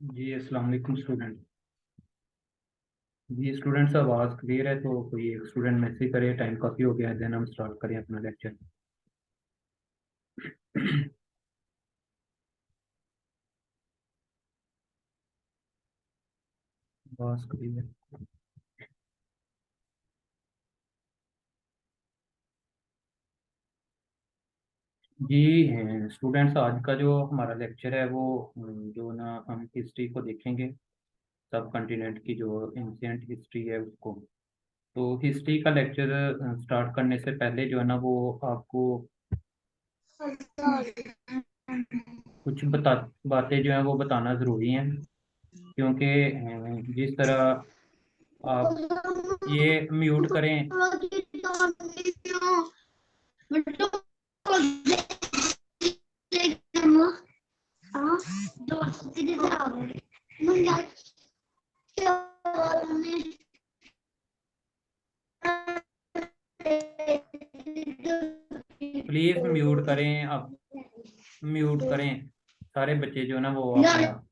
जी अस्सलाम वालेकुम स्टूडेंट। जी स्टूडेंट्स, आवाज़ क्लियर है तो कोई एक स्टूडेंट मैसेज करे, टाइम काफ़ी हो गया है, देन हम स्टार्ट करें अपना लेक्चर। आवाज़ क्लियर। जी स्टूडेंट्स, आज का जो हमारा लेक्चर है वो जो ना हम हिस्ट्री को देखेंगे। सब कॉन्टिनेंट की जो एंशियंट हिस्ट्री है उसको। तो हिस्ट्री का लेक्चर स्टार्ट करने से पहले जो है ना वो आपको कुछ बातें जो है वो बताना ज़रूरी हैं, क्योंकि जिस तरह आप ये म्यूट करें। प्लीज म्यूट करें आप। म्यूट करें। सारे बच्चे जो है ना वो अपना।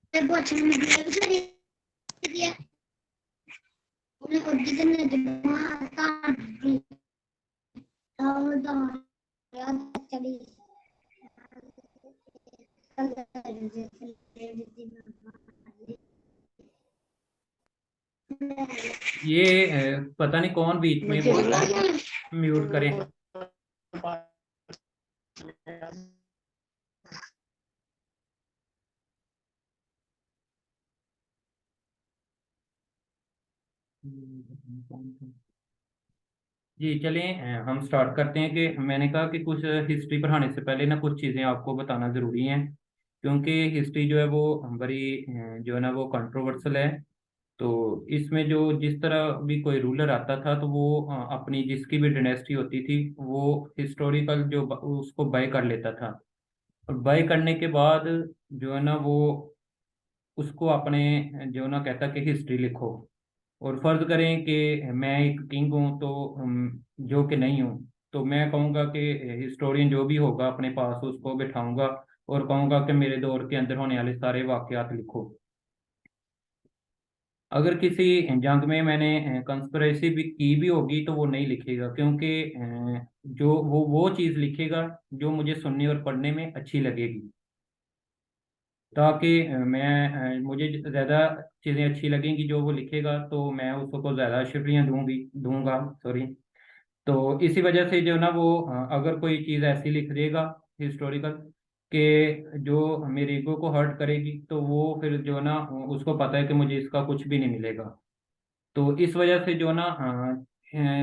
ये पता नहीं कौन बीच में बोल रहा है। म्यूट करें। जी चलें, हम स्टार्ट करते हैं कि मैंने कहा कि कुछ हिस्ट्री पढ़ाने से पहले ना कुछ चीज़ें आपको बताना ज़रूरी हैं, क्योंकि हिस्ट्री जो है वो बड़ी जो है ना वो कंट्रोवर्सल है। तो इसमें जो जिस तरह भी कोई रूलर आता था तो वो अपनी जिसकी भी डायनेस्टी होती थी वो हिस्टोरिकल जो उसको बाय कर लेता था। और बाय करने के बाद जो है ना वो उसको अपने जो ना कहता कि हिस्ट्री लिखो। और फर्ज करें कि मैं एक किंग हूँ तो जो कि नहीं हूँ, तो मैं कहूँगा कि हिस्टोरियन जो भी होगा अपने पास उसको बिठाऊंगा और कहूँगा कि मेरे दौर के अंदर होने वाले सारे वाकयात लिखो। अगर किसी जंग में मैंने कंस्पिरेसी भी की भी होगी तो वो नहीं लिखेगा, क्योंकि जो वो चीज़ लिखेगा जो मुझे सुनने और पढ़ने में अच्छी लगेगी, ताकि मुझे ज़्यादा चीज़ें अच्छी लगेंगी जो वो लिखेगा तो मैं उसको ज़्यादा शुक्रिया दूंगा, सॉरी। तो इसी वजह से जो ना वो अगर कोई चीज़ ऐसी लिख देगा हिस्टोरिकल कि जो मेरे ईगो को हर्ट करेगी तो वो फिर जो ना उसको पता है कि मुझे इसका कुछ भी नहीं मिलेगा। तो इस वजह से जो ना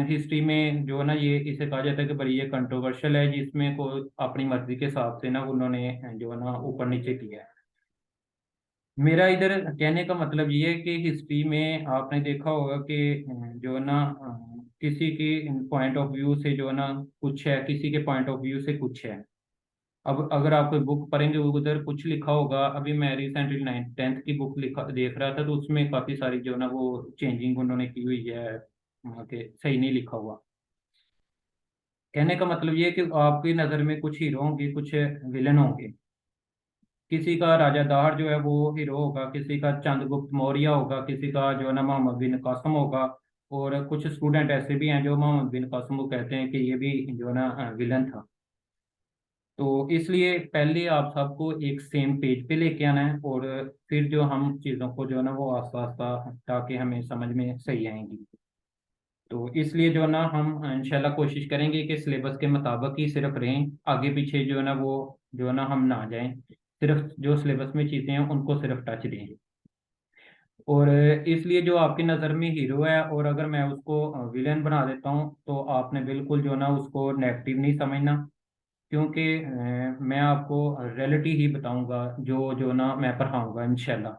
हिस्ट्री में जो ना ये इसे कहा जाता है कि बड़ी ये कंट्रोवर्शियल है, जिसमें को अपनी मर्जी के हिसाब से ना उन्होंने जो ना ऊपर नीचे किया है। मेरा इधर कहने का मतलब ये है कि हिस्ट्री में आपने देखा होगा कि जो ना किसी की पॉइंट ऑफ व्यू से जो ना कुछ है, किसी के पॉइंट ऑफ व्यू से कुछ है। अब अगर आप कोई बुक पढ़ेंगे उधर कुछ लिखा होगा। अभी मैं रिसेंटली 9th 10th की बुक लिखा देख रहा था तो उसमें काफ़ी सारी जो ना वो चेंजिंग उन्होंने की हुई है, वहाँ के सही नहीं लिखा हुआ। कहने का मतलब ये है कि आपकी नज़र में कुछ हीरो होंगे, कुछ विलन होंगे। किसी का राजा दाहर जो है वो हीरो होगा, किसी का चंद्रगुप्त मौर्य होगा, किसी का जो है ना मोहम्मद बिन कासम होगा। और कुछ स्टूडेंट ऐसे भी हैं जो मोहम्मद बिन कासम को कहते हैं कि ये भी जो है ना विलन था। तो इसलिए पहले आप सबको एक सेम पेज पे लेके आना है, और फिर जो हम चीज़ों को जो है ना वो आस्ता आस्ता, ताकि हमें समझ में सही आएंगी। तो इसलिए जो है ना हम इंशाल्लाह कोशिश करेंगे कि सिलेबस के मुताबिक ही सिर्फ रहें, आगे पीछे जो है ना वो जो है ना हम ना जाएं। सिर्फ जो सिलेबस में चीज़ें हैं उनको सिर्फ टच दें। और इसलिए जो आपकी नज़र में हीरो है और अगर मैं उसको विलेन बना देता हूँ तो आपने बिल्कुल जो ना उसको नेगेटिव नहीं समझना, क्योंकि मैं आपको रियलिटी ही बताऊंगा जो जो ना मैं पढ़ाऊंगा इंशाल्लाह।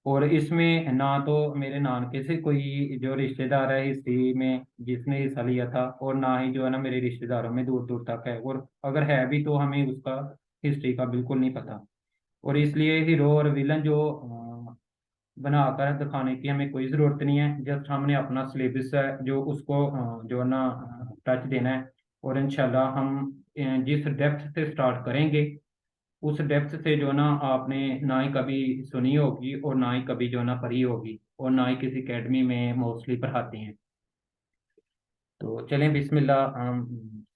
और इसमें ना तो मेरे नानके से कोई जो रिश्तेदार है हिस्ट्री में जिसने हिस्सा लिया था, और ना ही जो है ना मेरे रिश्तेदारों में दूर दूर तक है, और अगर है भी तो हमें उसका हिस्ट्री का बिल्कुल नहीं पता। और इसलिए हीरो और विलन जो बनाकर दिखाने की हमें कोई ज़रूरत नहीं है। जस्ट हमने अपना सिलेबस है जो उसको जो है ना टच देना है। और इंशाल्लाह हम जिस डेप्थ से स्टार्ट करेंगे उस डेप्थ से जो ना आपने ना ही कभी सुनी होगी और ना ही कभी जो ना पढ़ी होगी और ना ही किसी एकेडमी में मोस्टली पढ़ाते हैं। तो चलें बिस्मिल्लाह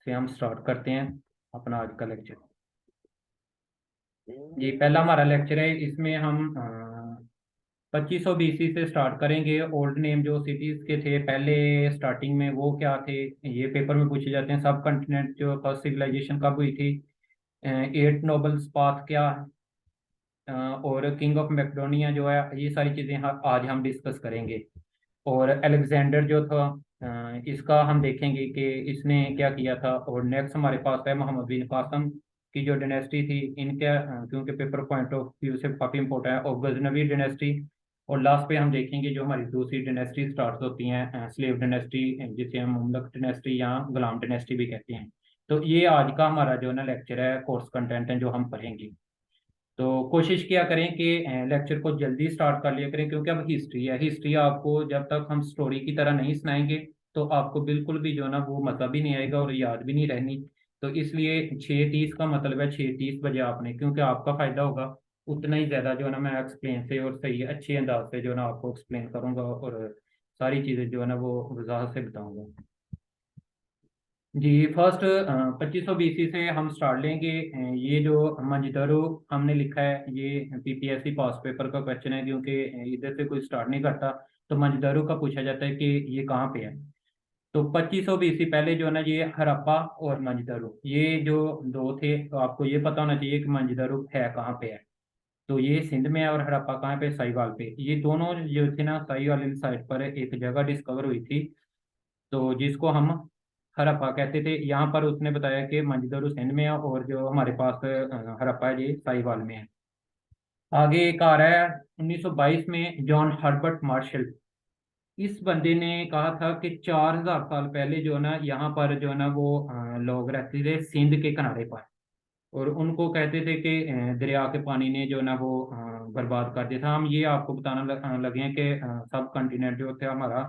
हम स्टार्ट करते हैं अपना आज का लेक्चर। जी पहला हमारा लेक्चर है, इसमें हम 2500 BC से स्टार्ट करेंगे। ओल्ड नेम जो सिटीज के थे पहले स्टार्टिंग में वो क्या थे, ये पेपर में पूछे जाते हैं। सब कॉन्टिनेंट जो फर्स्ट सिविलाइजेशन कब हुई थी, एट नोबल्स पाथ क्या है, और किंग ऑफ मैकेडोनिया जो है, ये सारी चीज़ें आज हम डिस्कस करेंगे। और अलेक्जेंडर जो था, इसका हम देखेंगे कि इसने क्या किया था। और नेक्स्ट हमारे पास है मोहम्मद बिन कासम की जो डायनेस्टी थी इनके, क्योंकि पेपर पॉइंट ऑफ व्यू से काफ़ी इंपॉर्टेंट है, और गजनवी डायनेस्टी। और लास्ट पे हम देखेंगे जो हमारी दूसरी डायनेस्टी स्टार्ट होती हैं, स्लेव डायनेस्टी, जिसे हम मुमलक डायनेस्टी या गुलाम डायनेस्टी भी कहते हैं। तो ये आज का हमारा जो ना लेक्चर है, कोर्स कंटेंट है जो हम पढ़ेंगे। तो कोशिश किया करें कि लेक्चर को जल्दी स्टार्ट कर लिया करें, क्योंकि अब हिस्ट्री है। हिस्ट्री आपको जब तक हम स्टोरी की तरह नहीं सुनाएंगे तो आपको बिल्कुल भी जो ना वो मजा भी नहीं आएगा और याद भी नहीं रहनी। तो इसलिए 6:30 का मतलब है 6:30 बजे आपने, क्योंकि आपका फायदा होगा उतना ही ज्यादा जो है ना मैं एक्सप्लेन से और सही अच्छे अंदाज से जो है ना आपको एक्सप्लेन करूंगा और सारी चीजें जो है ना वो वजाहत से बताऊंगा। जी फर्स्ट 2500 BC से हम स्टार्ट लेंगे। ये जो मंजदरो हमने लिखा है ये PPSC पास पेपर का क्वेश्चन है, क्योंकि इधर से कोई स्टार्ट नहीं करता। तो मंजदरो का पूछा जाता है कि ये कहाँ पे है। तो 2500 BC पहले जो है ना ये हड़प्पा और मंजदरो ये जो दो थे, तो आपको ये पता होना चाहिए कि मंजदरो है कहाँ पे है। तो ये सिंध में है और हड़प्पा कहाँ पे, साहिवाल पे। ये दोनों जो थे ना साहिवाल वाली साइड पर एक जगह डिस्कवर हुई थी, तो जिसको हम हड़प्पा कहते थे। यहाँ पर उसने बताया कि मंजदर सिंध में है और जो हमारे पास हड़प्पा है ये साहिवाल में है। आगे एक आ रहा है 1922 में जॉन हर्बर्ट मार्शल। इस बंदे ने कहा था कि 4000 साल पहले जो है ना यहाँ पर जो है ना वो लोग रहते थे सिंध के किनारे पर। और उनको कहते थे कि दरिया के पानी ने जो है ना वो बर्बाद कर दिया था। हम ये आपको बताना लगे हैं कि सब कंटिनेंट जो थे हमारा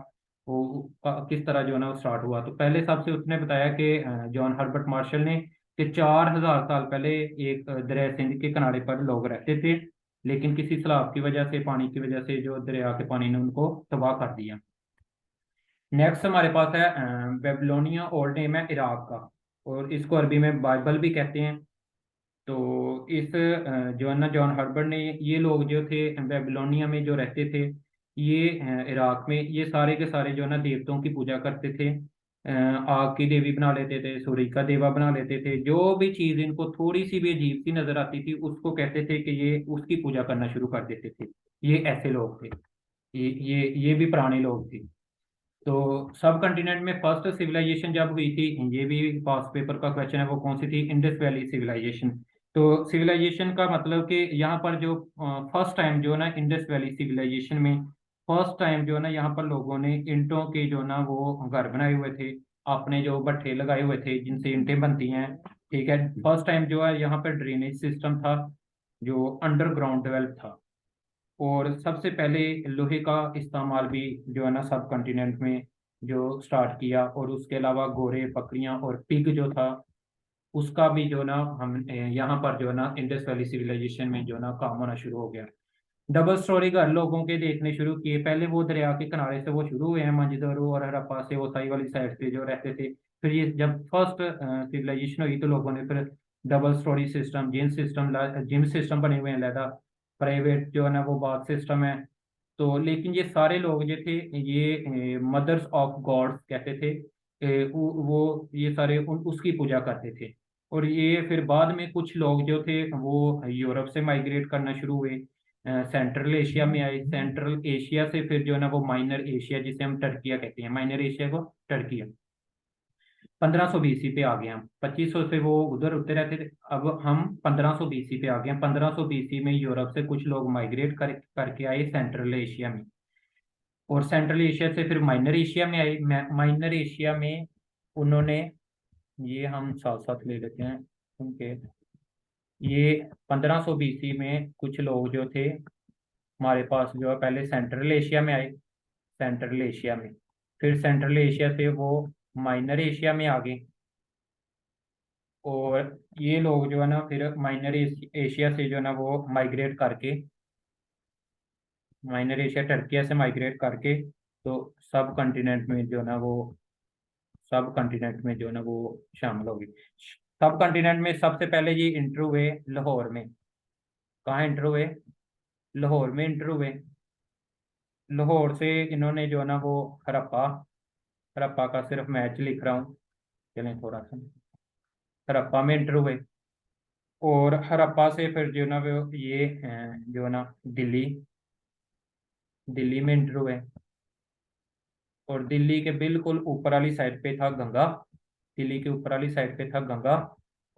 वो किस तरह जो है ना वो स्टार्ट हुआ। तो पहले सबसे उसने बताया कि जॉन हर्बर्ट मार्शल ने कि 4000 साल पहले एक दरिया सिंध के किनारे पर लोग रहते थे, लेकिन किसी सैलाब की वजह से, पानी की वजह से जो दरिया के पानी ने उनको तबाह कर दिया। नेक्स्ट हमारे पास है बेबीलोनिया। ओल्ड नेम है इराक का, और इसको अरबी में बाइबल भी कहते हैं। तो इस जो है ना जॉन हर्बर्ट ने, ये लोग जो थे बेबीलोनिया में जो रहते थे, ये इराक में, ये सारे के सारे जो है ना देवताओं की पूजा करते थे। आग की देवी बना लेते थे, सूर्य का देवा बना लेते थे। जो भी चीज इनको थोड़ी सी भी अजीब सी नजर आती थी उसको कहते थे कि ये उसकी पूजा करना शुरू कर देते थे। ये ऐसे लोग थे। ये भी पुराने लोग थे। तो सब कॉन्टिनेंट में फर्स्ट सिविलाइजेशन जब हुई थी, ये भी पास पेपर का क्वेश्चन है, वो कौन सी थी, इंडस वैली सिविलाइजेशन। तो सिविलाइजेशन का मतलब कि यहाँ पर जो फर्स्ट टाइम जो है ना इंडस वैली सिविलाइजेशन में फर्स्ट टाइम जो है ना यहाँ पर लोगों ने ईंटों के जो ना वो घर बनाए हुए थे, अपने जो भट्ठे लगाए हुए थे जिनसे ईंटें बनती हैं। ठीक है, फर्स्ट टाइम जो है यहाँ पर ड्रेनेज सिस्टम था जो अंडरग्राउंड डेवलप था। और सबसे पहले लोहे का इस्तेमाल भी जो है ना सब कॉन्टिनेंट में जो स्टार्ट किया। और उसके अलावा घोड़े, बकरियां और पिग जो था उसका भी जो ना हम यहाँ पर जो है ना इंडस वैली सिविलाइजेशन में जो ना काम होना शुरू हो गया। डबल स्टोरी घर लोगों के देखने शुरू किए। पहले वो दरिया के किनारे से वो शुरू हुए हैं, मोहनजोदड़ो और हड़प्पा से, वो साई वाली साइड से जो रहते थे। फिर ये जब फर्स्ट सिविलाइजेशन हुई तो लोगों ने फिर double storey system, gym system बने हुए हैं लहदा, प्राइवेट जो है ना वो बाथ सिस्टम है। तो लेकिन ये सारे लोग जो थे ये मदर्स ऑफ गॉड्स कहते थे। वो ये सारे उसकी पूजा करते थे। और ये फिर बाद में कुछ लोग जो थे वो यूरोप से माइग्रेट करना शुरू हुए, सेंट्रल एशिया में आए। सेंट्रल एशिया से फिर जो है ना वो माइनर एशिया, जिसे हम टर्किया कहते हैं, माइनर एशिया को टर्किया। 1500 BC पे आ गए हम। 2500 से वो उधर उतरे रहते थे, अब हम 1500 BC पे आ गए हैं। 1500 BC में यूरोप से कुछ लोग माइग्रेट करके आए सेंट्रल एशिया में। और सेंट्रल एशिया से फिर माइनर एशिया में आए। माइनर एशिया में उन्होंने, ये हम साथ साथ ले लेते हैं क्योंकि ये 1500 BC में कुछ लोग जो थे हमारे पास जो है पहले सेंट्रल एशिया में आए। सेंट्रल एशिया में फिर सेंट्रल एशिया से वो माइनर एशिया में आ गए। और ये लोग जो है ना फिर माइनर एशिया से जो है ना वो माइग्रेट करके, माइनर एशिया टर्किया से माइग्रेट करके, तो सब कॉन्टिनेंट में जो है ना वो, सब कॉन्टिनेंट में जो है ना वो शामिल होगी। सब कॉन्टिनेंट में सबसे पहले ये इंटर हुए लाहौर में। कहाँ इंटर हुए? लाहौर में इंटर हुए। लाहौर से इन्होंने जो है ना वो हड़प्पा, हड़प्पा का सिर्फ मैच लिख रहा हूँ, चलें थोड़ा सा। हड़प्पा में इंटर हुए, और हड़प्पा से फिर जो है ना वो ये जो है ना दिल्ली, दिल्ली में इंटर हुए। और दिल्ली के बिल्कुल ऊपर वाली साइड पे था गंगा, दिल्ली के ऊपर वाली साइड पे था गंगा,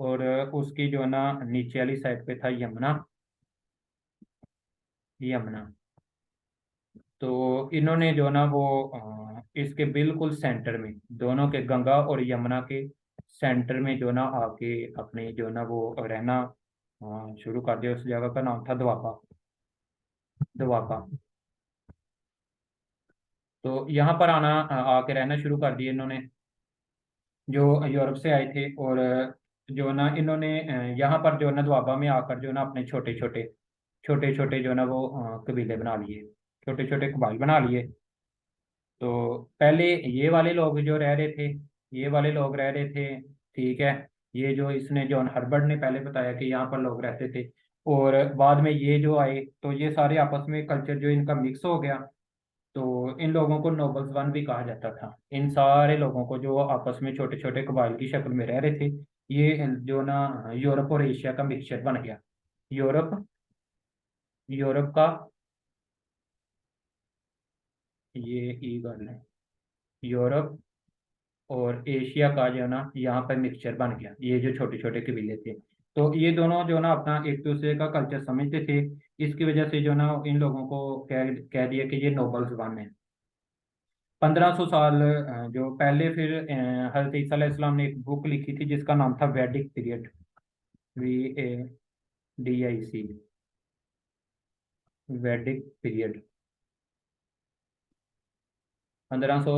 और उसकी जो है ना नीचे वाली साइड पे था यमुना, यमुना। तो इन्होंने जो है ना वो इसके बिल्कुल सेंटर में, दोनों के गंगा और यमुना के सेंटर में जो है ना आके अपने जो है ना वो रहना शुरू कर दिया। उस जगह का नाम था दोआबा, दोआबा। तो यहाँ पर आना आके रहना शुरू कर दिया इन्होंने, जो यूरोप से आए थे। और जो है ना इन्होंने यहाँ पर जो है ना दोआबा में आकर जो है ना अपने छोटे छोटे, छोटे छोटे जो है ना वो कबीले बना लिए, छोटे छोटे कबाइल बना लिए। तो पहले ये वाले लोग जो रह रहे थे, ये वाले लोग रह रहे थे, ठीक है। ये जो इसने जॉन हर्बर्ट ने पहले बताया कि यहाँ पर लोग रहते थे, और बाद में ये जो आए तो ये सारे आपस में कल्चर जो इनका मिक्स हो गया। तो इन लोगों को नोबल्स वन भी कहा जाता था, इन सारे लोगों को जो आपस में छोटे छोटे कबाइल की शक्ल में रह रहे थे। ये जो ना यूरोप और एशिया का मिक्सचर बन गया। यूरोप, यूरोप का, ये ई गर्ल है, यूरोप और एशिया का जो है ना यहाँ पर मिक्सचर बन गया, ये जो छोटे छोटे कबीले थे। तो ये दोनों जो ना अपना एक दूसरे का कल्चर समझते थे। इसकी वजह से जो ना इन लोगों को कह कह दिया कि ये नोबल्स वन है। 1500 साल जो पहले, फिर हजरत ईसा अलैहिस्सलाम ने एक बुक लिखी थी जिसका नाम था वैदिक पीरियड, VADIC, वैदिक पीरियड। 1500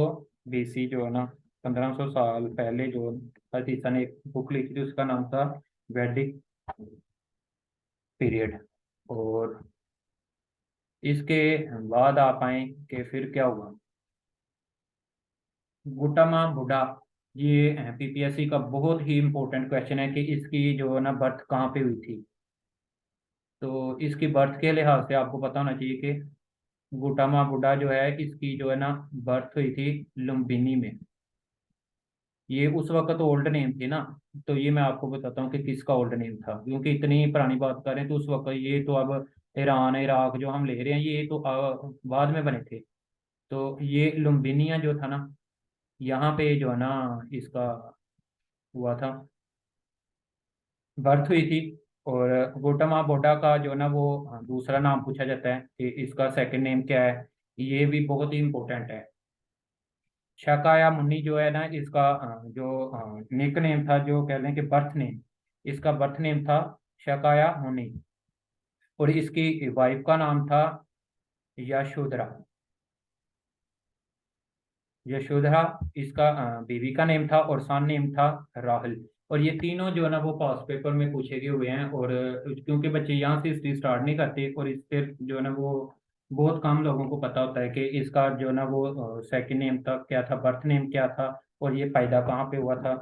BC जो है ना, 1500 साल पहले जो हजरत ईसा ने एक बुक लिखी थी उसका नाम था वैदिक पीरियड। और इसके बाद आप आए कि फिर क्या हुआ। गुटामा बुड्ढा, ये PPSC का बहुत ही इंपॉर्टेंट क्वेश्चन है कि इसकी जो है ना बर्थ कहाँ पे हुई थी। तो इसकी बर्थ के लिहाज से आपको पता होना चाहिए कि गुटामा बुड्ढा जो है इसकी जो है ना बर्थ हुई थी लुम्बिनी में। ये उस वक्त ओल्ड नेम थी ना, तो ये मैं आपको बताता हूँ कि किसका ओल्ड नेम था, क्योंकि इतनी पुरानी बात करें तो उस वक्त ये तो अब ईरान इराक जो हम ले रहे हैं ये तो बाद में बने थे। तो ये लुम्बिनिया जो था ना, यहाँ पे जो है ना इसका हुआ था, बर्थ हुई थी। और गौतम बुद्धा का जो है ना वो दूसरा नाम पूछा जाता है कि इसका सेकंड नेम क्या है, ये भी बहुत ही इम्पोर्टेंट है। शाकाया मुनि जो है ना इसका जो निक नेम था, जो कह लें कि बर्थ नेम, इसका बर्थ नेम था शाकाया मुनि। और इसकी वाइफ का नाम था यशोधरा, यशोधरा इसका बीवी का नेम था, और सन नेम था राहुल। और ये तीनों जो है ना वो पास पेपर में पूछे गए हुए हैं। और क्योंकि बच्चे यहाँ से हिस्ट्री स्टार्ट नहीं करते, और इस फिर जो है ना वो बहुत कम लोगों को पता होता है कि इसका जो है ना वो सेकंड नेम था क्या था, बर्थ नेम क्या था, और ये पैदा कहाँ पे हुआ था।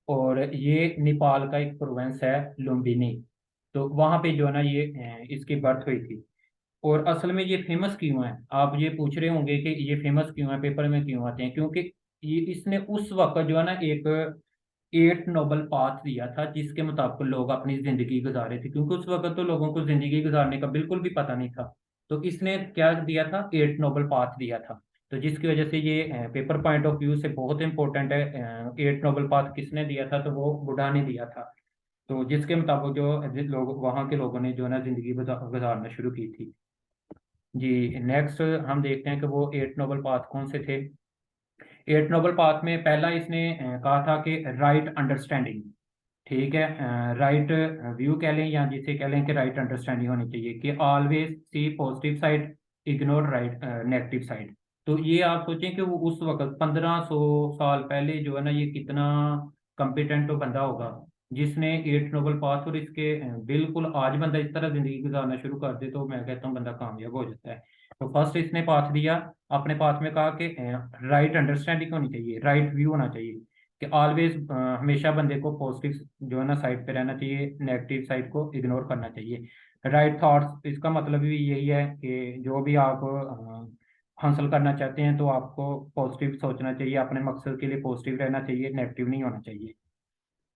और ये नेपाल का एक प्रोविंस है लुम्बिनी, तो वहाँ पे जो है ना ये इसकी बर्थ हुई थी। और असल में ये फेमस क्यों है, आप ये पूछ रहे होंगे कि ये फेमस क्यों है, पेपर में क्यों आते हैं। क्योंकि ये इसने उस वक्त जो है ना एक 8 नोबल पाथ दिया था जिसके मुताबिक लोग अपनी जिंदगी गुजारे थे, क्योंकि उस वक्त तो लोगों को जिंदगी गुजारने का बिल्कुल भी पता नहीं था। तो इसने क्या दिया था, 8 नोबल पाथ दिया था। तो जिसकी वजह से ये पेपर पॉइंट ऑफ व्यू से बहुत इंपॉर्टेंट है। 8 नोबल पाथ किसने दिया था, तो वो बुढ़ा ने दिया था। तो जिसके मुताबिक जो जिस लोग वहाँ के लोगों ने जो है ना जिंदगी गुजारना शुरू की थी। जी नेक्स्ट हम देखते हैं कि वो 8 नोबल पाथ कौन से थे। 8 नोबल पाथ में पहला इसने कहा था कि राइट अंडरस्टैंडिंग, ठीक है, राइट व्यू कह लें या जिसे कह लें कि राइट अंडरस्टैंडिंग होनी चाहिए, कि always see positive side, ignore right negative side. तो ये आप सोचें कि वो उस वक्त 1500 साल पहले जो है ना ये कितना कॉम्पिटेंट तो बंदा होगा। जिसने 8 नोबल पास, और इसके बिल्कुल आज बंदा इस तरह जिंदगी गुजारना शुरू कर दे तो मैं कहता हूँ बंदा कामयाब हो जाता है। तो फर्स्ट इसने पाथ दिया, अपने पाथ में कहा कि राइट अंडरस्टैंडिंग होनी चाहिए, राइट व्यू होना चाहिए, कि ऑलवेज हमेशा बंदे को पॉजिटिव जो है ना साइड पे रहना चाहिए, नेगेटिव साइड को इग्नोर करना चाहिए। राइट थॉट्स, इसका मतलब भी यही है कि जो भी आप हासिल करना चाहते हैं तो आपको पॉजिटिव सोचना चाहिए, अपने मकसद के लिए पॉजिटिव रहना चाहिए, नेगेटिव नहीं होना चाहिए।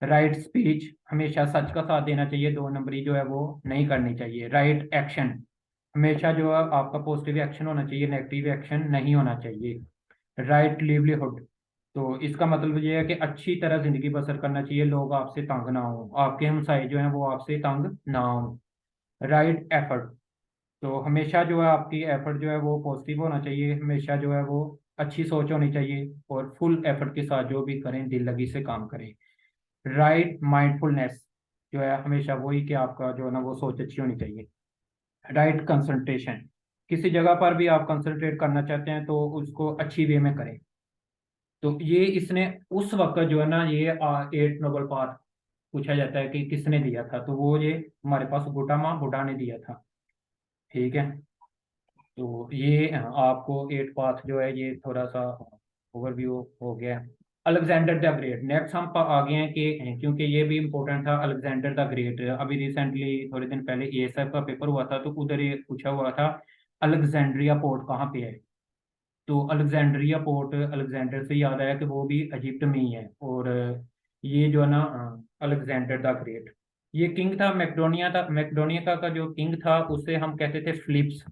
राइट स्पीच, हमेशा सच का साथ देना चाहिए, 2 नंबरी जो है वो नहीं करनी चाहिए। राइट एक्शन, हमेशा जो है आपका पॉजिटिव एक्शन होना चाहिए, नेगेटिव एक्शन नहीं होना चाहिए। राइट लिवलीहुड, तो इसका मतलब ये है कि अच्छी तरह जिंदगी बसर करना चाहिए, लोग आपसे तंग ना हो, आपके हमसाए जो हैं वो आपसे तंग ना हो। राइट एफर्ट, तो हमेशा जो है आपकी एफर्ट जो है वो पॉजिटिव होना चाहिए, हमेशा जो है वो अच्छी सोच होनी चाहिए, और फुल एफर्ट के साथ जो भी करें दिल लगी से काम करें। राइट माइंडफुलनेस, जो है हमेशा वही कि आपका जो है ना वो सोच अच्छी होनी चाहिए। राइट कंसंट्रेशन, किसी जगह पर भी आप कंसंट्रेट करना चाहते हैं तो उसको अच्छी वे में करें। तो ये इसने उस वक्त जो है ना ये 8 नोबल पाथ पूछा जाता है कि किसने दिया था, तो वो ये हमारे पास गुटामा बुड्ढा ने दिया था। ठीक है, तो ये आपको 8 पाथ जो है ये थोड़ा सा ओवरव्यू हो गया। अलेक्जेंडर द ग्रेट, नेक्स्ट हम आ गए हैं कि क्योंकि ये भी इम्पोर्टेंट था, अलेक्जेंडर द ग्रेट अभी रिसेंटली थोड़े दिन पहले एएसएफ का पेपर हुआ था तो उधर ये पूछा हुआ था अलेक्जेंड्रिया पोर्ट कहाँ पे है। तो अलेक्जेंड्रिया पोर्ट, अलेक्जेंडर से याद आया कि वो भी इजिप्ट में ही है, और ये जो है ना अलेक्जेंडर द ग्रेट, ये किंग था मैकडोनिया, का जो किंग था उसे हम कहते थे फिलिप्स।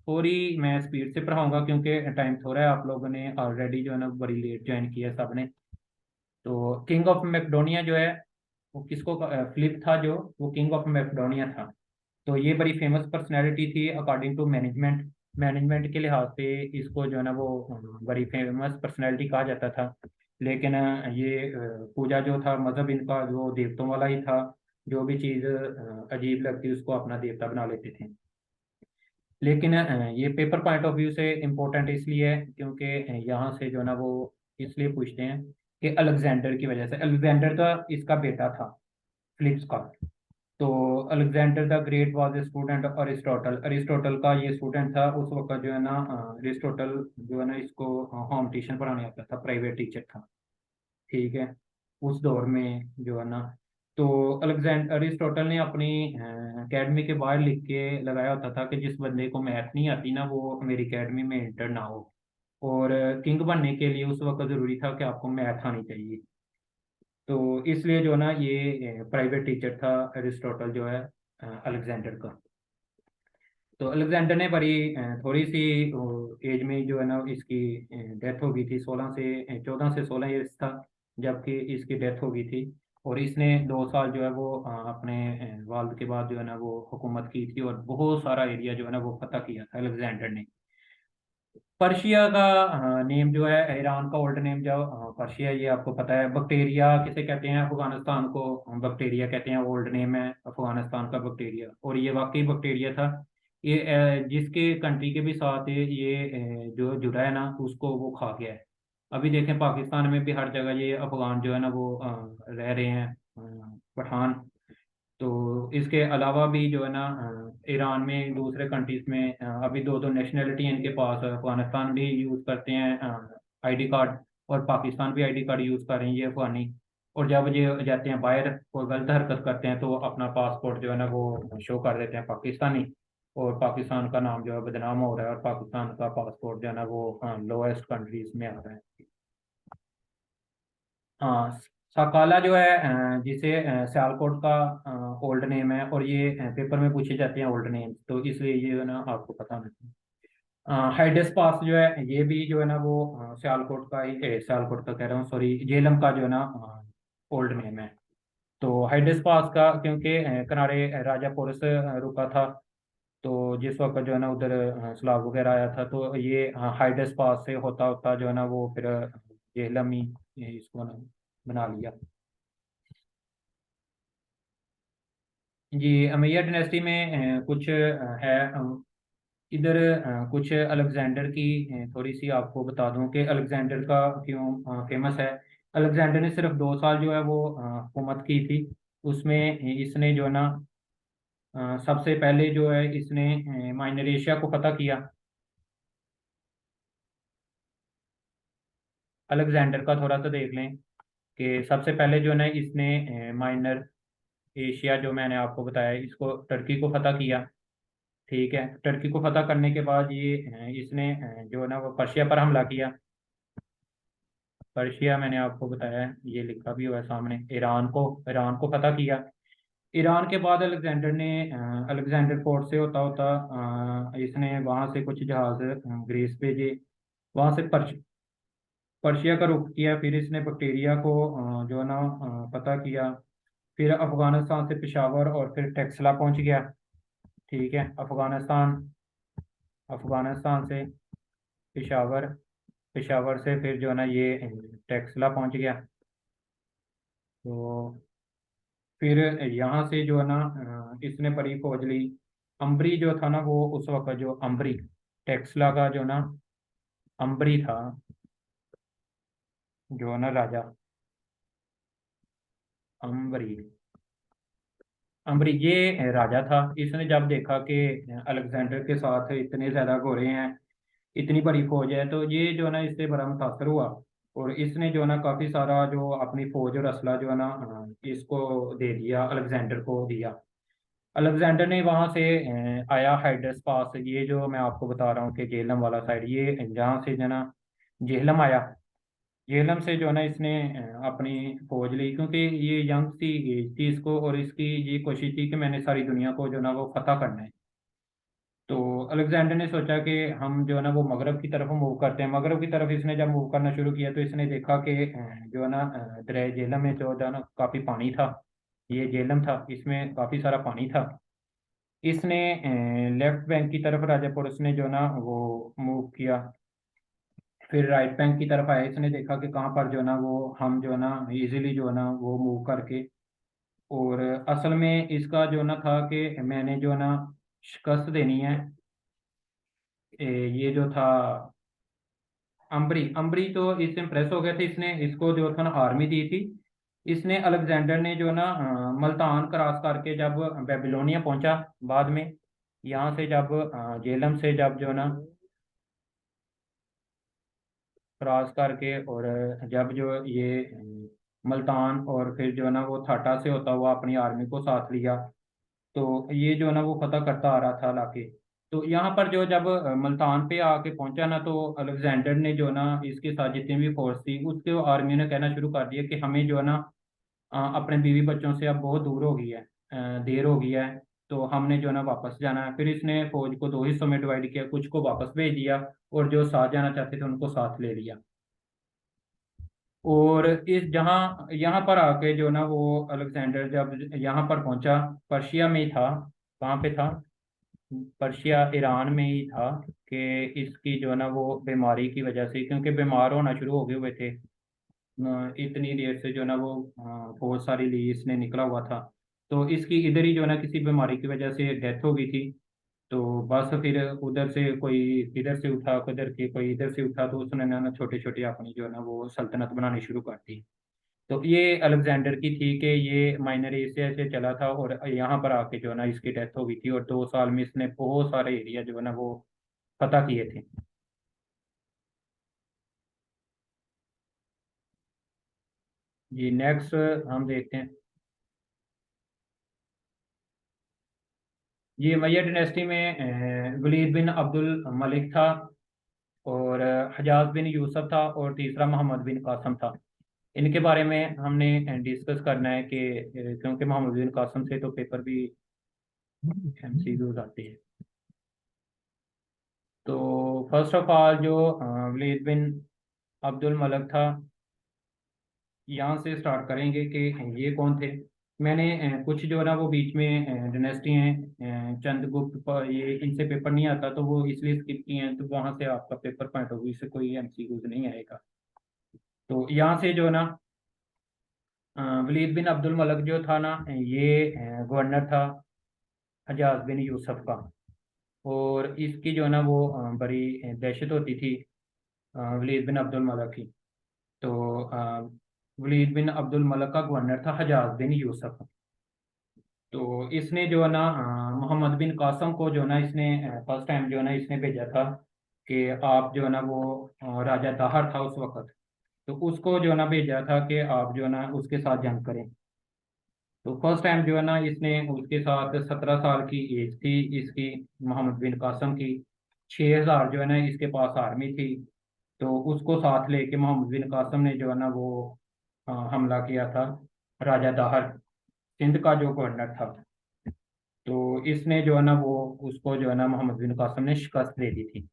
थोड़ी मैं स्पीड से पढ़ाऊंगा क्योंकि टाइम थोड़ा है, आप लोगों ने ऑलरेडी जो है ना बड़ी लेट ज्वाइन किया सबने। तो किंग ऑफ मैकडोनिया जो है वो किसको, फिलिप था जो, वो किंग ऑफ मैकडोनिया था। तो ये बड़ी फेमस पर्सनैलिटी थी अकॉर्डिंग टू मैनेजमेंट, मैनेजमेंट के लिहाज से इसको जो है ना वो बड़ी फेमस पर्सनैलिटी कहा जाता था। लेकिन ये पूजा जो था, मजहब इनका जो देवताओं वाला ही था, जो भी चीज़ अजीब लगती उसको अपना देवता बना लेते थे। लेकिन ये पेपर पॉइंट ऑफ व्यू से इम्पोर्टेंट इसलिए है क्योंकि यहाँ से जो है ना वो इसलिए पूछते हैं कि अलेक्जेंडर की वजह से, अलेक्जेंडर का इसका बेटा था फिलिप्स का। तो Alexander the great was a student Aristotle, Aristotle का ये स्टूडेंट था उस वक्त जो है ना, अरिस्टोटल जो है ना इसको होम ट्यूशन पढ़ाने आता था, प्राइवेट टीचर था। ठीक है, उस दौर में जो है ना, तो अलेक्जेंडर अरिस्टोटल ने अपनी एकेडमी के बाहर लिख के लगाया होता था कि जिस बंदे को मैथ नहीं आती ना वो मेरी एकेडमी में इंटर ना हो। और किंग बनने के लिए उस वक्त जरूरी था कि आपको मैथ आनी चाहिए। तो इसलिए जो है ना ये प्राइवेट टीचर था अरिस्टोटल जो है अलेक्जेंडर का। तो अलेक्जेंडर ने बड़ी थोड़ी सी एज में जो है ना इसकी डेथ हो गई थी, 14 से 16 ईयर्स था जबकि इसकी डेथ हो गई थी। और इसने 2 साल जो है वो अपने वाल्द के बाद जो है ना वो हुकूमत की थी, और बहुत सारा एरिया जो है ना वो फतह किया था अलेक्जेंडर ने। पर्शिया का नेम जो है, ईरान का ओल्ड नेम जो पर्शिया, ये आपको पता है। बक्टेरिया किसे कहते हैं, अफगानिस्तान को बक्टेरिया कहते हैं, ओल्ड नेम है अफगानिस्तान का बक्टेरिया, और ये वाकई बक्टेरिया था। ये जिसके कंट्री के भी साथ ये जो जुड़ा है ना उसको वो खा गया है। अभी देखें पाकिस्तान में भी हर जगह ये अफगान जो है ना वो रह रहे हैं, पठान। तो इसके अलावा भी जो है ना ईरान में दूसरे कंट्रीज में अभी दो दो नेशनैलिटी है इनके पास, अफगानिस्तान भी यूज़ करते हैं आईडी कार्ड, और पाकिस्तान भी आईडी कार्ड यूज़ कर रहे हैं ये अफगानी। और जब ये जाते हैं बाहर कोई गलत हरकत करते हैं तो अपना पासपोर्ट जो है ना वो शो कर देते हैं पाकिस्तानी, और पाकिस्तान का नाम जो है बदनाम हो रहा है, और पाकिस्तान का पासपोर्ट जो है ना वो लोएस्ट कंट्रीज में आ रहा है। हाँ, सकाला जो है जिसे सियालकोट का ओल्ड नेम है, और ये पेपर में पूछे जाते हैं ओल्ड नेम, तो इसलिए ये जो है ना आपको पता होना चाहिए। हाइडेस पास जो है ये भी जो है ना वो सियालकोट का ही सियालकोट का कह रहा हूँ सॉरी, झेलम का जो है ना ओल्ड नेम है। तो हाइडेस पास का क्योंकि किनारे राजा पोरस रुका था, तो जिस वक्त जो है ना उधर सलाब वगैरह आया था तो ये हाइडेस पास से होता होता जो है ना वो फिर झेलम ही इसको ना बना लिया। जी, अमेया डायनेस्टी में कुछ है इधर कुछ अलेक्जेंडर की थोड़ी सी आपको बता दूं कि अलेक्जेंडर का क्यों फेमस है। अलेक्जेंडर ने सिर्फ 2 साल जो है वो हुकूमत की थी, उसमें इसने जो है ना सबसे पहले जो है इसने माइनर एशिया को फतह किया। अलेक्जेंडर का थोड़ा सा देख लें कि सबसे पहले जो है ना इसने माइनर एशिया जो मैंने आपको बताया इसको टर्की को फतह किया। ठीक है, टर्की को फतह करने के बाद ये इसने जो है ना वो पर्शिया पर हमला किया। पर्शिया मैंने आपको बताया है, ये लिखा भी हुआ है सामने। ईरान को फतह किया। ईरान के बाद अलेक्जेंडर ने अलेक्जेंडर फोर्ट से होता होता इसने वहाँ से कुछ जहाज ग्रीस भेजे। वहाँ से पर्शिया का रुख किया। फिर इसने बक्टेरिया को जो है ना फतह किया। फिर अफगानिस्तान से पेशावर और फिर टेक्सला पहुंच गया। ठीक है, अफगानिस्तान अफगानिस्तान से पेशावर, पेशावर से फिर जो है ना ये टेक्सला पहुंच गया। तो फिर यहाँ से जो है ना इसने बड़ी फौज ली। अम्बरी जो था ना वो उस वक्त जो अम्बरी टेक्सला का जो ना अम्बरी था, जो है ना राजा अम्बरी, अम्बरी ये राजा था। इसने जब देखा कि अलेक्जेंडर के साथ इतने ज्यादा घोड़े हैं, इतनी बड़ी फौज है, तो ये जो है ना इससे बड़ा मुतासर हुआ। और इसने जो है ना काफी सारा जो अपनी फौज और असला जो है ना इसको दे दिया, अलेक्जेंडर को दिया। अलेक्जेंडर ने वहां से आया हाइडस पास, ये जो मैं आपको बता रहा हूँ कि जेहलम वाला साइड, ये जहाँ से जो है ना जेहलम आया। जेहलम से जो है ना इसने अपनी फौज ली, क्योंकि ये यंग सी एज थी इसको, और इसकी ये कोशिश थी कि मैंने सारी दुनिया को जो है ना वो फतह करना है। तो अलेक्जेंडर ने सोचा कि हम जो है ना वो मगरब की तरफ मूव करते हैं। मगरब की तरफ इसने जब मूव करना शुरू किया तो इसने देखा कि जो है ना दरिया जेहलम में जो है ना काफ़ी पानी था। ये जेहलम था, इसमें काफ़ी सारा पानी था। इसने लेफ्ट बैंक की तरफ राजापुर उसने जो है ना वो मूव किया। फिर राइट बैंक की तरफ आया, इसने देखा कि कहाँ पर जो है ना वो हम जो है ना इजीली जो है ना वो मूव करके। और असल में इसका जो ना था कि मैंने जो है ना शिकस्त देनी है। ये जो था अम्बरी, अम्बरी तो इससे इम्प्रेस हो गया था, इसने इसको जो था ना आर्मी दी थी। इसने अलेक्जेंडर ने जो ना मुल्तान क्रॉस करके जब बेबीलोनिया पहुंचा बाद में, यहाँ से जब जेलम से जब जो ना क्रॉस करके, और जब जो ये मुल्तान और फिर जो है ना वो थाटा से होता हुआ अपनी आर्मी को साथ लिया, तो ये जो है ना वो फतह करता आ रहा था इलाके। तो यहाँ पर जो जब मुल्तान पे आके पहुंचा ना, तो अलेक्जेंडर ने जो ना इसके साथ जितनी भी फोर्स थी उसके आर्मी ने कहना शुरू कर दिया कि हमें जो है ना अपने बीवी बच्चों से अब बहुत दूर हो गई है, देर हो गई है, तो हमने जो है ना वापस जाना है। फिर इसने फौज को दो हिस्सों में डिवाइड किया, कुछ को वापस भेज दिया और जो साथ जाना चाहते थे उनको साथ ले लिया। और इस जहाँ यहाँ पर आके जो ना वो अलेक्जेंडर जब यहाँ पर पहुंचा, पर्शिया में ही था। कहाँ पे था? पर्शिया ईरान में ही था। कि इसकी जो है ना वो बीमारी की वजह से, क्योंकि बीमार होना शुरू हो गए हुए थे इतनी देर से जो है ना वो बहुत सारी ली इसने निकला हुआ था। तो इसकी इधर ही जो है ना किसी बीमारी की वजह से डेथ हो गई थी। तो बस फिर उधर से कोई इधर से उठा, उधर के कोई इधर से उठा, तो उसने ना छोटे छोटे अपनी जो है ना वो सल्तनत बनानी शुरू कर दी। तो ये अलेक्जेंडर की थी कि ये माइनर एशिया से चला था और यहाँ पर आके जो है ना इसकी डेथ हो गई थी, और 2 साल में इसने बहुत सारे एरिया जो है ना वो फतह किए थे। जी नेक्स्ट हम देखते हैं। ये मय्यर डिनेस्टी में वलीद बिन अब्दुल मलिक था, और हजाज बिन यूसुफ था, और तीसरा मोहम्मद बिन कासम था। इनके बारे में हमने डिस्कस करना है कि क्योंकि मोहम्मद बिन कासम से तो पेपर भी एमसीक्यूज आते हैं। तो फर्स्ट ऑफ ऑल जो वलीद बिन अब्दुल मलिक था, यहाँ से स्टार्ट करेंगे कि ये कौन थे। मैंने कुछ जो है ना वो बीच में डिनेस्टी हैं, चंद्रगुप्त ये इनसे पेपर नहीं आता, तो वो इसलिए स्किप किए हैं, तो वहाँ से आपका पेपर पॉइंट होगी, इससे कोई एमसीक्यूज नहीं आएगा। तो यहाँ से जो है ना वलीद बिन अब्दुल मलिक जो था ना, ये गवर्नर था हजाज बिन यूसुफ का। और इसकी जो है ना वो बड़ी दहशत होती थी वलीद बिन अब्दुल मलिक की। तो वलीद बिन अब्दुल मलिक का गवर्नर था हजाज बिन यूसुफ। तो इसने जो है ना मोहम्मद बिन कासम को जो है ना इसने फर्स्ट टाइम जो है ना इसने भेजा था कि आप जो है ना वो राजा दाहर था उस वक्त, तो उसको जो है ना भेजा था कि आप जो है ना उसके साथ जंग करें। तो फर्स्ट टाइम जो है ना इसने उसके साथ 17 साल की एज थी इसकी, मोहम्मद बिन कासम की। 6,000 जो है ना इसके पास आर्मी थी। तो उसको साथ लेके मोहम्मद बिन कासम ने जो है ना वो हमला किया था राजा दाहर, सिंध का जो गवर्नर था। तो इसने जो है ना वो उसको जो है ना मोहम्मद बिन कासम ने शिकस्त दे दी थी।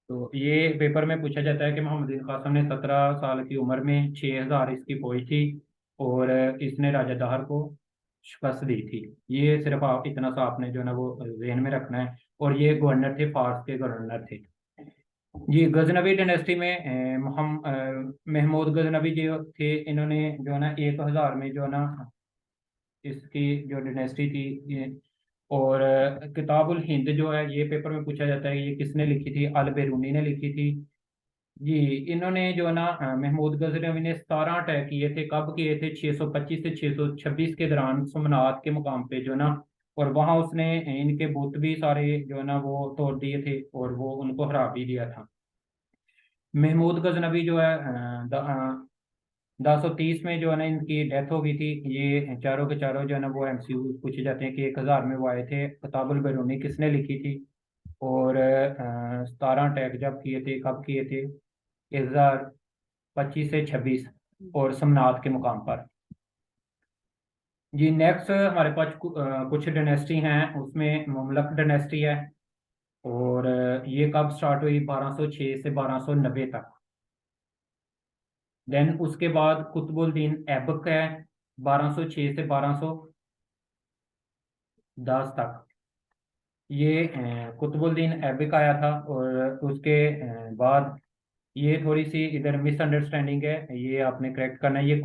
तो ये पेपर में पूछा जाता है कि मोहम्मद बिन कासम ने 17 साल की उम्र में 6,000 इसकी फौज थी, और इसने राजा दाहर को शिकस्त दी थी। ये सिर्फ आप इतना सा आपने जो है ना वो जहन में रखना है। और ये गवर्नर थे, फारस के गवर्नर थे। जी, गजनवी डायनेस्टी में महमूद गजनवी जो थे, इन्होंने जो है ना 1,000 में जो है ना इसकी जो डायनेस्टी थी ये। और किताबुल हिंद जो है, ये पेपर में पूछा जाता है कि ये किसने लिखी थी, अल बेरूनी ने लिखी थी। जी, इन्होंने जो है ना महमूद गजनवी ने 17 अटैक किए थे। कब किए थे? 625 से 626 के दौरान सोमनाथ के मुकाम पे जो है ना, और वहां उसने इनके बुत भी सारे जो है ना वो तोड़ दिए थे, और वो उनको हरा भी दिया था। महमूद गजनवी जो है 1030 में जो है ना इनकी डेथ हो गई थी। ये चारों के चारों जो है ना वो एमसीयू पूछे जाते हैं कि 1,000 में वो आए थे। किताबुल बैरूनी किसने लिखी थी? और 17 अटैक जब किए थे, कब किए थे? 1,025 से 26, और समनाथ के मुकाम पर। जी, नेक्स्ट हमारे पास कुछ डायनेस्टी हैं, उसमें मुमलक डायनेस्टी है। और ये कब स्टार्ट हुई? 1206 से 1290 तक। देन उसके बाद कुतुबुद्दीन ऐबक है, 1206 से 1210 तक। ये कुतुबुद्दीन ऐबक आया था। और उसके बाद ये थोड़ी सी इधर मिसअंडरस्टैंडिंग है, ये आपने करेक्ट करना है। ये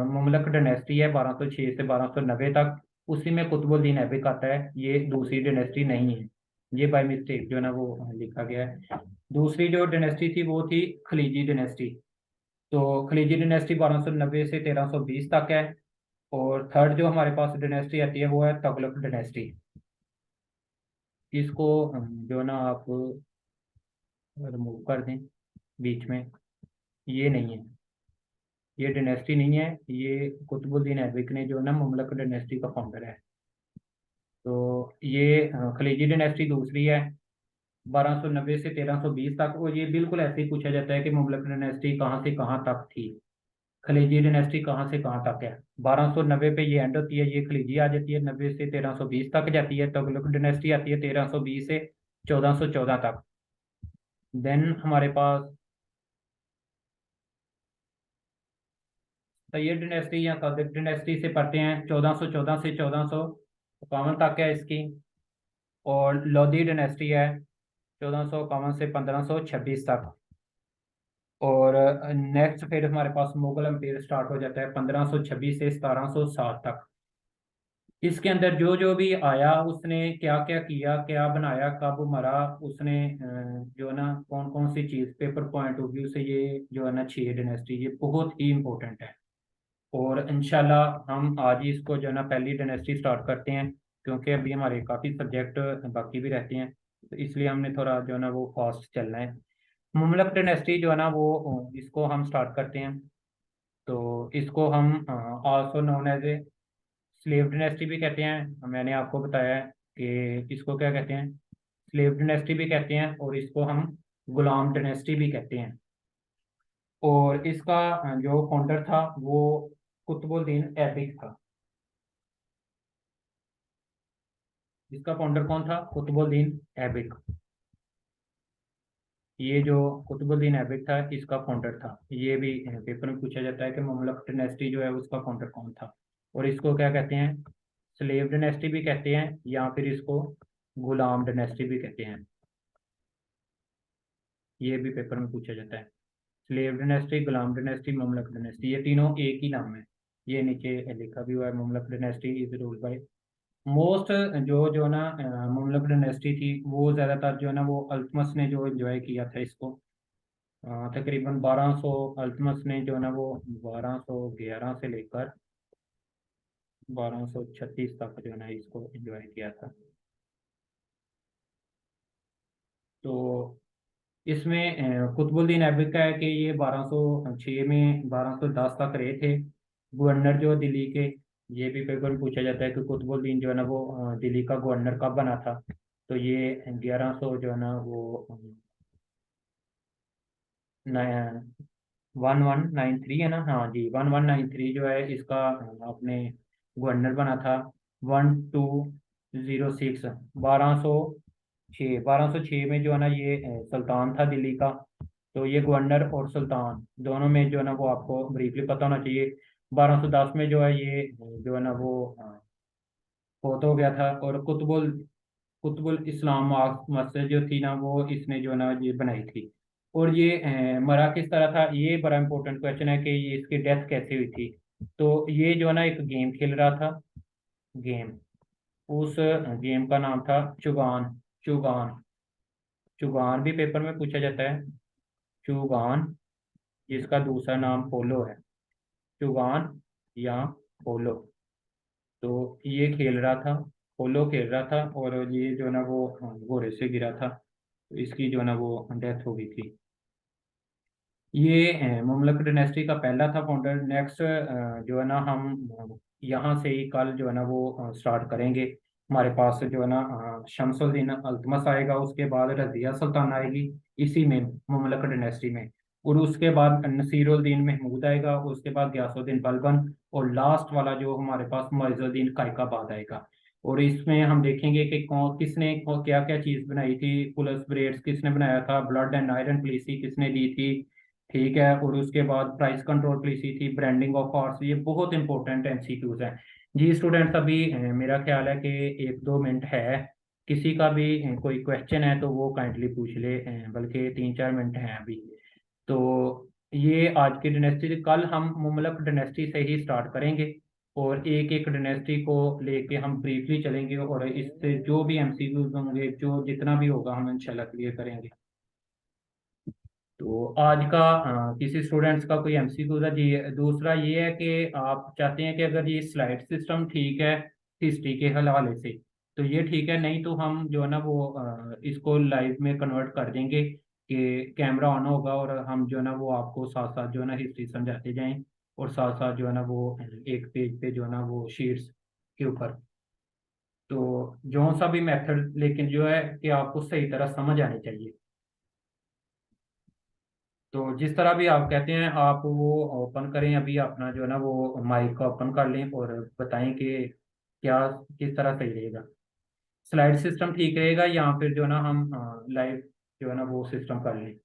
मुमलक डायनेस्टी है 1206 से 1290 तक। उसी में कुतुबुद्दीन ऐबक आता है, ये दूसरी डायनेस्टी नहीं है। ये बाय मिस्टेक जो है ना वो लिखा गया है। दूसरी जो डायनेस्टी थी वो थी खलीजी डायनेस्टी। तो खलीजी डायनेस्टी 1290 से 1320 तक है। और थर्ड जो हमारे पास डायनेस्टी आती है वो है तुगलक डायनेस्टी। इसको जो ना आप रिमूव कर दें बीच में। ये नहीं है, ये डायनेस्टी नहीं है। ये कुतुबुद्दीन ऐबक ने जो ना मुमलक डायनेस्टी का फाउंडर है। तो ये खलीजी डायनेस्टी दूसरी है, 1290 से 1320 तक। और ये बिल्कुल ऐसे ही पूछा जाता है कि मुमलक डायनेस्टी कहाँ से कहाँ तक थी, खलीजी डायनेस्टी कहाँ से कहाँ तक है। 1290 पे ये एंड होती है, ये खलीजी आ जाती है। 90 से 1320 तक जाती है। तुगलक डायनेस्टी आती है 1320 से 1414 तक। देन हमारे पास सैयद डायनेस्टी या सदक डायनेस्टी से पढ़ते हैं, 1414 से 1451 तक है इसकी। और लोधी डायनेस्टी है 1451 से 1526 तक। और नेक्स्ट फिर हमारे पास मुगल एम्पायर स्टार्ट हो जाता है 1526 से 1707 तक। इसके अंदर जो जो भी आया उसने क्या क्या किया, क्या बनाया, कब मरा, उसने जो है ना कौन कौन सी चीज, पेपर पॉइंट ऑफ व्यू से ये जो है ना 6 डायनेस्टी ये बहुत ही इंपॉर्टेंट है। और इंशाल्लाह हम आज ही इसको जो है ना पहली डायनेस्टी स्टार्ट करते हैं, क्योंकि अभी हमारे काफ़ी सब्जेक्ट बाकी भी रहते हैं। तो इसलिए हमने थोड़ा जो है ना वो फास्ट चलना है। मुमलक डायनेस्टी जो है ना वो इसको हम स्टार्ट करते हैं। तो इसको हम also known as a slave dynasty भी कहते हैं। मैंने आपको बताया है कि इसको क्या कहते हैं, स्लेव डायनेस्टी भी कहते हैं, और इसको हम गुलाम डायनेस्टी भी कहते हैं। और इसका जो फाउंडर था वो कुतुबुद्दीन ऐबिक था। इसका फाउंडर कौन था? कुतुबुद्दीन ऐबिक। ये जो कुतुबुद्दीन ऐबिक था इसका फाउंडर था। ये भी पेपर में पूछा जाता है कि मुगलक डायनेस्टी जो है उसका फाउंडर कौन था। और इसको क्या कहते हैं? स्लेव डायनेस्टी भी कहते हैं, या फिर इसको गुलाम डायनेस्टी भी कहते हैं। ये भी पेपर में पूछा जाता है। स्लेव डायनेस्टी, गुलाम डायनेस्टी, मुगलक डायनेस्टी, ये तीनों एक ही नाम है। ये नीचे लिखा भी हुआ है, मुगलक dynasty is ruled by most. जो जो ना मुगलक डायनेस्टी थी वो ज्यादातर जो है ना वो अल्तमस ने जो एंजॉय किया था इसको। तकरीबन 1200 अल्तमस ने जो है ना वो 1211 से लेकर 1236 तक जो है ना इसको एंजॉय किया था। तो इसमें कुतुबुद्दीन ऐबक का है कि ये 1206 में 1210 तक रहे थे गवर्नर जो दिल्ली के। ये भी पेपर में पूछा जाता है कि कुतुबुद्दीन जो है ना वो दिल्ली का गवर्नर कब बना था। तो ये 1100 जो है ना वो 1193 है ना, हाँ जी 1193 जो है इसका अपने गवर्नर बना था। 1206 1206 में जो है ना ये सुल्तान था दिल्ली का। तो ये गवर्नर और सुल्तान दोनों में जो है ना वो आपको ब्रीफली पता होना चाहिए। 1210 में जो है ये जो है ना वो फोत हो गया था। और कुतुबुल इस्लाम मस्जिद जो थी ना वो इसने जो है ना ये बनाई थी। और ये मरा किस तरह था, ये बड़ा इंपॉर्टेंट क्वेश्चन है कि ये इसकी डेथ कैसे हुई थी। तो ये जो है ना एक गेम खेल रहा था, गेम। उस गेम का नाम था चुगान। चुगान। चुगान भी पेपर में पूछा जाता है। चुगान, जिसका दूसरा नाम पोलो है। चुगान या पोलो। तो ये खेल रहा था, पोलो खेल रहा था, और ये जो है ना वो घोड़े से गिरा था। तो इसकी जो है ना वो डेथ हो गई थी। ये ममलक डायनेस्टी का पहला था फाउंडर। नेक्स्ट जो है ना हम यहाँ से ही कल जो है ना वो स्टार्ट करेंगे। हमारे पास जो है ना शमसुद्दीन अल्तमस आएगा, उसके बाद रजिया सुल्तान आएगी इसी में, ममलक डायनेस्टी में। और उसके बाद नसीरुद्दीन महमूद आएगा, उसके बाद गयासुद्दीन बलबन। और लास्ट वाला जो हमारे पास मुइज़ुद्दीन कायकाबाद आएगा। और इसमें हम देखेंगे कि कौन किसने क्या क्या चीज़ बनाई थी। पुलिस ब्रेड्स किसने बनाया था, ब्लड एंड आयरन पॉलिसी किसने दी थी, ठीक है। और उसके बाद प्राइस कंट्रोल पॉलिसी थी, ब्रांडिंग ऑफ हॉर्स। ये बहुत इंपॉर्टेंट एमसीक्यूज हैं। जी स्टूडेंट्स, अभी मेरा ख्याल है कि 1-2 मिनट है। किसी का भी कोई क्वेश्चन है तो वो काइंडली पूछ ले, बल्कि 3-4 मिनट हैं अभी। तो ये आज की डायनेस्टी थी। कल हम मुमलक डायनेस्टी से ही स्टार्ट करेंगे, और एक एक डायनेस्टी को लेके हम ब्रीफली चलेंगे, और इससे जो भी एमसीक्यूज होंगे, जो जितना भी होगा, हम इंशाल्लाह क्लियर करेंगे। तो आज का किसी स्टूडेंट्स का कोई एमसीक्यू था जी। दूसरा ये है कि आप चाहते हैं कि अगर ये स्लाइड सिस्टम ठीक है हिस्ट्री के हवाले से, तो ये ठीक है। नहीं तो हम जो है ना वो इसको लाइव में कन्वर्ट कर देंगे कि कैमरा ऑन होगा, और हम जो है ना वो आपको साथ साथ जो है ना हिस्ट्री समझाते जाएं, और साथ साथ जो है ना वो एक पेज पे जो है ना वो शीट्स के ऊपर। तो जो सा भी मेथड, लेकिन जो है कि आपको सही तरह समझ आनी चाहिए। तो जिस तरह भी आप कहते हैं, आप वो ओपन करें अभी अपना जो है ना वो माइक का ओपन कर लें, और बताएं कि क्या किस तरह सही रहेगा। स्लाइड सिस्टम ठीक रहेगा, या फिर जो है ना हम लाइव जो है ना वो सिस्टम कर लें।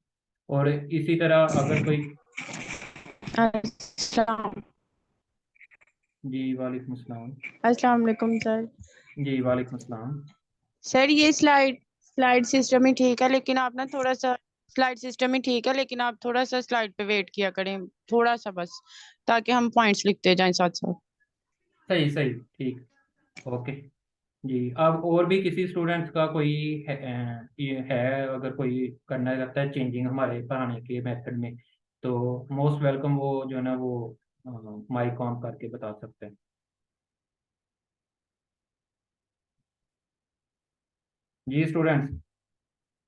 और इसी तरह अगर कोई। अस्सलाम जी वालेकुम अस्सलाम। अस्सलाम वालेकुम सर। जी वालेकुम अस्सलाम। सर ये स्लाइड स्लाइड सिस्टम ही ठीक है, लेकिन आप ना थोड़ा सा स्लाइड सिस्टम ही ठीक है, लेकिन आप थोड़ा सा स्लाइड पे वेट किया करें, थोड़ा सा बस, ताकि हम पॉइंट्स लिखते जाएं साथ साथ। सही सही ठीक। ओके। जी, अब और भी किसी स्टूडेंट्स का कोई ये है, अगर कोई करना चाहता है चेंजिंग हमारे पढ़ाने के मेथड में, तो मोस्ट वेलकम। वो जो है ना वो माइक ऑन करके बता सकते हैं। जी स्टूडेंट्स,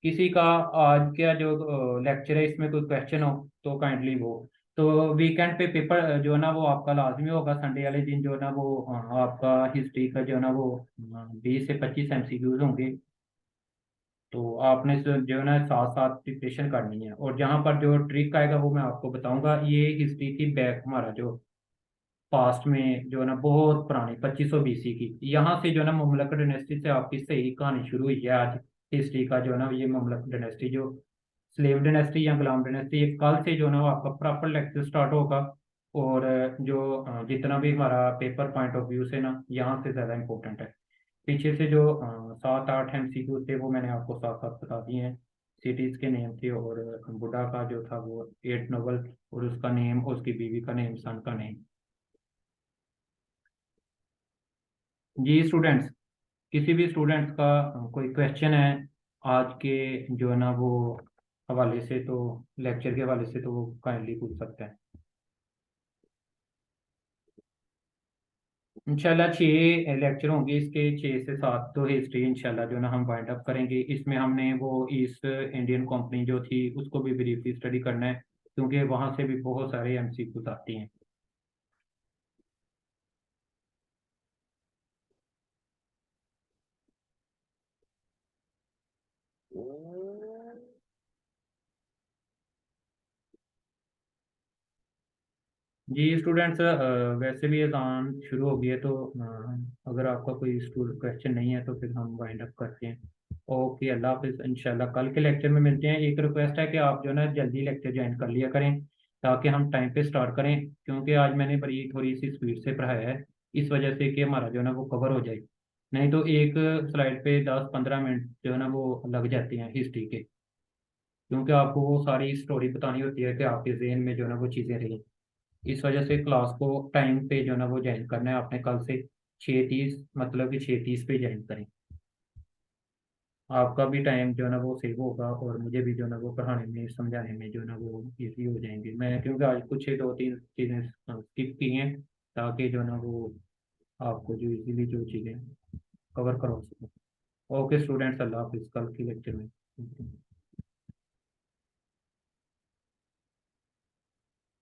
किसी का आज का जो लेक्चर है इसमें कोई क्वेश्चन हो तो काइंडली वो। तो वीकेंड पे पेपर जो है ना वो आपका लाजमी होगा। संडे वाले दिन जो है ना वो आपका हिस्ट्री का जो है ना वो 20 से 25 एमसीक्यूज होंगे। तो आपने जो है ना साथ साथ प्रिपरेशन करनी है। और जहाँ पर जो ट्रिक आएगा वो मैं आपको बताऊंगा। ये हिस्ट्री थी बैक, हमारा जो पास्ट में जो है ना बहुत पुरानी 2500 BC की। यहाँ से जो है ना ममलक डायनेस्टी से आपकी सही कहानी शुरू हुई है आज हिस्ट्री का। जो है ना ये ममलक डायनेस्टी जो स्लेव डायनेस्टी या गुलाम डायनेस्टी, ये कल से जो है ना वो आपका प्रॉपर लेक्चर स्टार्ट होगा। और जो जितना भी हमारा पेपर पॉइंट ऑफ व्यू से ना यहाँ से ज़्यादा इम्पोर्टेंट है। पीछे से जो 7-8 एमसीक्यू थे वो मैंने आपको साथ साथ बता दिए हैं। सिटीज के नेम थे, और बुढ़ा का जो था वो 8 नोबल, और उसका नेम, उसकी बीवी का नेम, सन का नेम। जी स्टूडेंट्स, किसी भी स्टूडेंट्स का कोई क्वेश्चन है आज के जो है ना वो हवाले से, तो लेक्चर के हवाले से तो वो काइंडली पूछ सकते हैं। इंशाल्लाह 6 लेक्चर होंगे इसके, 6 से 7 तो हिस्ट्री इंशाल्लाह जो ना हम वाइंड अप करेंगे। इसमें हमने वो ईस्ट इंडियन कंपनी जो थी उसको भी ब्रीफली स्टडी करना है, क्योंकि वहाँ से भी बहुत सारे एमसीक्यूज आती हैं। जी स्टूडेंट्स, वैसे भी अजान शुरू हो गई है, तो अगर आपका कोई स्टूडेंट क्वेश्चन नहीं है तो फिर हम वाइंड अप करते हैं। ओके, अल्लाह हाफिज़। इंशाल्लाह कल के लेक्चर में मिलते हैं। एक रिक्वेस्ट है कि आप जो है ना जल्दी लेक्चर ज्वाइन कर लिया करें, ताकि हम टाइम पे स्टार्ट करें, क्योंकि आज मैंने बड़ी थोड़ी सी स्पीड से पढ़ाया है, इस वजह से कि हमारा जो है ना वो कवर हो जाए। नहीं तो एक स्लाइड पे 10-15 मिनट जो है ना वो लग जाते हैं हिस्ट्री के, क्योंकि आपको वो सारी स्टोरी बतानी होती है कि आपके जहन में जो है ना वो चीज़ें रही। इस वजह से क्लास को टाइम पे जो है ना वो ज्वाइन करना है आपने कल से। 6:30, मतलब कि 6:30 पे ज्वाइन करें। आपका भी टाइम जो है ना वो सेव होगा, और मुझे भी जो है ना वो पढ़ाने में समझाने में जो है ना वो इजी हो जाएंगे। मैं क्योंकि आज कुछ 2-3 चीज़ें स्किप की हैं, ताकि जो है ना वो आपको जो इजीली जो चीज़ें कवर करवा सकें। ओके स्टूडेंट्स, अल्लाह हाफिज़। कल के लेक्चर में